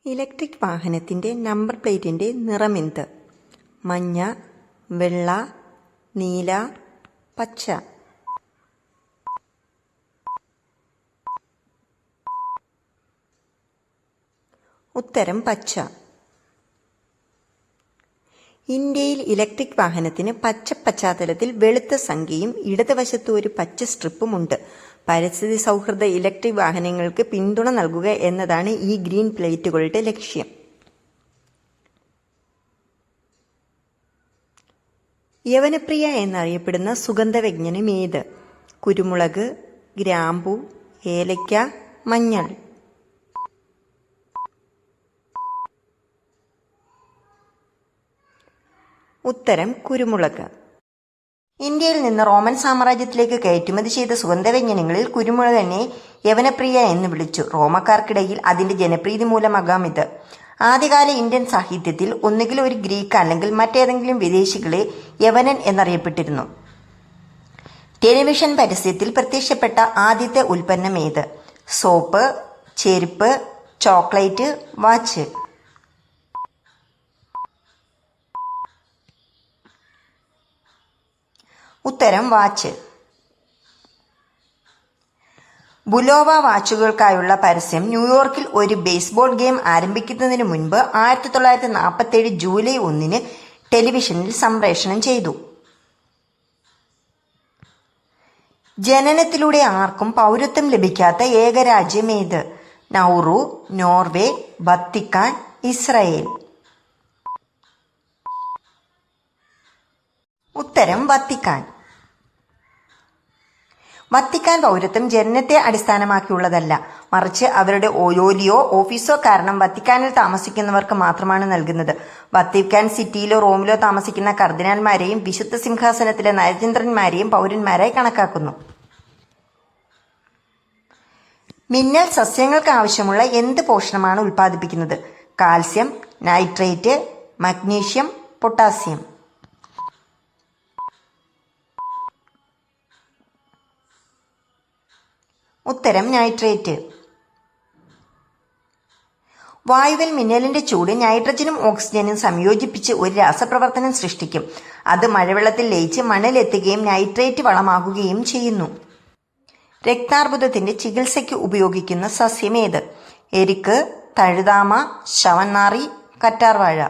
Electric വാഹനത്തിൻ്റെ number പ്ലേറ്റിൻ്റെ നിറമെന്ത്? മഞ്ഞ, വെള്ള, നീല, പച്ച. ഉത്തരം പച്ച. ഇന്ത്യയിൽ ഇലക്ട്രിക് വാഹനത്തിന് പച്ച പശ്ചാത്തലത്തിൽ വെളുത്ത സംഖ്യയും ഇടതുവശത്ത് ഒരു പച്ച സ്ട്രിപ്പുമുണ്ട്. പരിസ്ഥിതി സൗഹൃദ ഇലക്ട്രിക് വാഹനങ്ങൾക്ക് പിന്തുണ നൽകുക എന്നതാണ് ഈ ഗ്രീൻ പ്ലേറ്റുകളുടെ ലക്ഷ്യം. യവനപ്രിയ എന്നറിയപ്പെടുന്ന സുഗന്ധവ്യഞ്ജനം ഏത്? കുരുമുളക്, ഗ്രാമ്പൂ, ഏലയ്ക്ക, മഞ്ഞൾ. ഉത്തരം കുരുമുളക്. ഇന്ത്യയിൽ നിന്ന് റോമൻ സാമ്രാജ്യത്തിലേക്ക് കയറ്റുമതി ചെയ്ത സുഗന്ധവ്യഞ്ജനങ്ങളിൽ കുരുമുളകിനെ യവനപ്രിയ എന്ന് വിളിച്ചു. റോമക്കാർക്കിടയിൽ അതിന്റെ ജനപ്രീതി മൂലമാകാം ഇത്. ആദ്യകാല ഇന്ത്യൻ സാഹിത്യത്തിൽ ഒന്നുകിൽ ഒരു ഗ്രീക്ക് അല്ലെങ്കിൽ മറ്റേതെങ്കിലും വിദേശികളെ യവനൻ എന്നറിയപ്പെട്ടിരുന്നു. ടെലിവിഷൻ പരസ്യത്തിൽ പ്രത്യക്ഷപ്പെട്ട ആദ്യത്തെ ഉൽപ്പന്നം ഏത്? സോപ്പ്, ചെരുപ്പ്, ചോക്ലേറ്റ്, വാച്ച്. ഉത്തരം വാച്ച്. ബുലോവ വാച്ചുകൾക്കായുള്ള പരസ്യം ന്യൂയോർക്കിൽ ഒരു ബേസ്ബോൾ ഗെയിം ആരംഭിക്കുന്നതിന് മുൻപ് 1947 ജൂലൈ 1 ടെലിവിഷനിൽ സംപ്രേഷണം ചെയ്തു. ജനനത്തിലൂടെ ആർക്കും പൗരത്വം ലഭിക്കാത്ത ഏകരാജ്യം ഏത്? Nauru, Norway, Vatican, Israel. ഉത്തരം വത്തിക്കാൻ. വത്തിക്കാൻ പൗരത്വം ജനനത്തെ അടിസ്ഥാനമാക്കിയുള്ളതല്ല, മറിച്ച് അവരുടെ ജോലിയോ ഓഫീസോ കാരണം വത്തിക്കാനിൽ താമസിക്കുന്നവർക്ക് മാത്രമാണ് നൽകുന്നത്. വത്തിക്കാൻ സിറ്റിയിലോ റോമിലോ താമസിക്കുന്ന കർദിനാൾമാരെയും വിശുദ്ധ സിംഹാസനത്തിലെ നയതന്ത്രന്മാരെയും പൗരന്മാരായി കണക്കാക്കുന്നു. മിന്നൽ സസ്യങ്ങൾക്ക് ആവശ്യമുള്ള എന്ത് പോഷണമാണ് ഉൽപ്പാദിപ്പിക്കുന്നത്? Calcium, nitrate, magnesium, potassium. ഉത്തരം നൈട്രേറ്റ്. വായുവിൽ മിന്നലിന്റെ ചൂട് നൈട്രജനും ഓക്സിജനും സംയോജിപ്പിച്ച് ഒരു രാസപ്രവർത്തനം സൃഷ്ടിക്കും. അത് മഴവെള്ളത്തിൽ ലയിച്ച് മണ്ണിലെത്തുകയും നൈട്രേറ്റ് വളമാകുകയും ചെയ്യുന്നു. രക്താർബുദത്തിന്റെ ചികിത്സയ്ക്ക് ഉപയോഗിക്കുന്ന സസ്യമേത്? എരിക്ക്, തഴുതാമ, ശവന്നാറി, കറ്റാർവാഴ.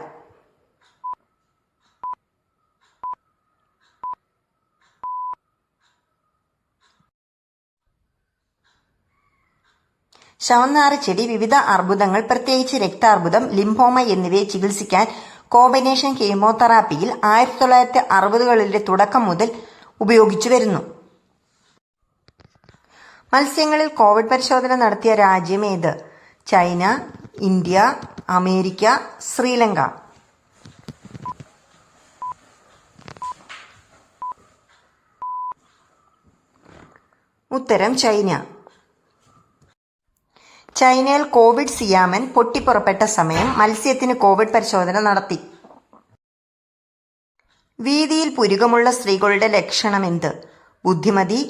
ശവന്നാറി ചെടി വിവിധ അർബുദങ്ങൾ, പ്രത്യേകിച്ച് രക്താർബുദം, ലിംഫോമ എന്നിവയെ ചികിത്സിക്കാൻ കോമ്പിനേഷൻ കീമോതെറാപ്പിയിൽ 1960കളുടെ തുടക്കം മുതൽ ഉപയോഗിച്ചു വരുന്നു. മത്സ്യങ്ങളിൽ കോവിഡ് പരിശോധന നടത്തിയ രാജ്യം ഏത്? China, India, America, Sri Lanka. ഉത്തരം ചൈന. ചൈനയിൽ കോവിഡ് സിയാമൻ പൊട്ടിപ്പുറപ്പെട്ട സമയം മത്സ്യത്തിന് കോവിഡ് പരിശോധന നടത്തി. വീതിയിൽ പുരുകമുള്ള സ്ത്രീകളുടെ ലക്ഷണമെന്ത്? ബുദ്ധിമതി,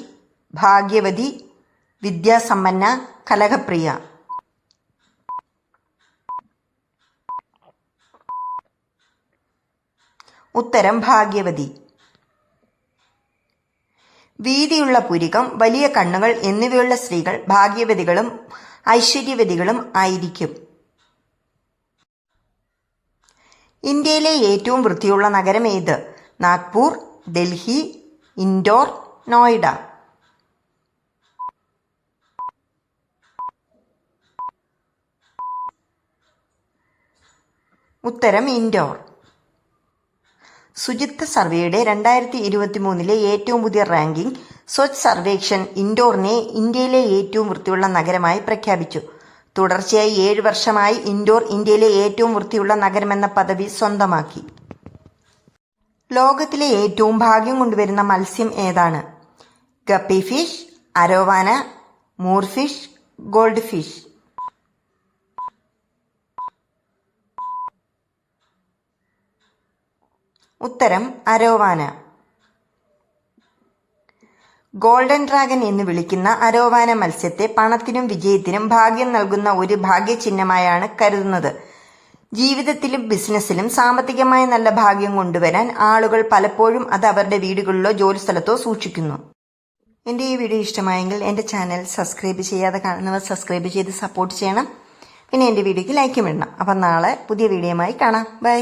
ഭാഗ്യവതി, വിദ്യാസമ്പന്ന, കലഹപ്രിയ. ഉത്തരം ഭാഗ്യവതി. വീതിയുള്ള പുരികം, വലിയ കണ്ണുകൾ എന്നിവയുള്ള സ്ത്രീകൾ ഭാഗ്യവതികളും ഐശ്വര്യവതികളും ആയിരിക്കും. ഇന്ത്യയിലെ ഏറ്റവും വൃത്തിയുള്ള നഗരം ഏത്? നാഗ്പൂർ, ഡൽഹി, ഇൻഡോർ, നോയിഡ. ഉത്തരം ഇൻഡോർ. ശുചിത്വ സർവേയുടെ 2023 ഏറ്റവും പുതിയ റാങ്കിംഗ് സ്വച്ഛ് സർവേക്ഷൺ ഇൻഡോറിനെ ഇന്ത്യയിലെ ഏറ്റവും വൃത്തിയുള്ള നഗരമായി പ്രഖ്യാപിച്ചു. തുടർച്ചയായി 7 വർഷമായി ഇൻഡോർ ഇന്ത്യയിലെ ഏറ്റവും വൃത്തിയുള്ള നഗരമെന്ന പദവി സ്വന്തമാക്കി. ലോകത്തിലെ ഏറ്റവും ഭാഗ്യം കൊണ്ടുവരുന്ന മത്സ്യം ഏതാണ്? Guppy fish, arowana, moorfish, goldfish. ഉത്തരം അരോവാന. ഗോൾഡൻ ഡ്രാഗൺ എന്ന് വിളിക്കുന്ന അരോവാന മത്സ്യത്തെ പണത്തിനും വിജയത്തിനും ഭാഗ്യം നൽകുന്ന ഒരു ഭാഗ്യചിഹ്നമായാണ് കരുതുന്നത്. ജീവിതത്തിലും ബിസിനസ്സിലും സാമ്പത്തികമായ നല്ല ഭാഗ്യം കൊണ്ടുവരാൻ ആളുകൾ പലപ്പോഴും അത് അവരുടെ വീടുകളിലോ ജോലിസ്ഥലത്തോ സൂക്ഷിക്കുന്നു. എൻ്റെ ഈ വീഡിയോ ഇഷ്ടമായെങ്കിൽ എൻ്റെ ചാനൽ സബ്സ്ക്രൈബ് ചെയ്യാതെ കാണുന്നവർ സബ്സ്ക്രൈബ് ചെയ്ത് സപ്പോർട്ട് ചെയ്യണം. പിന്നെ എൻ്റെ വീഡിയോയ്ക്ക് ലൈക്കും ഇടണം. അപ്പം നാളെ പുതിയ വീഡിയോയുമായി കാണാം. ബൈ.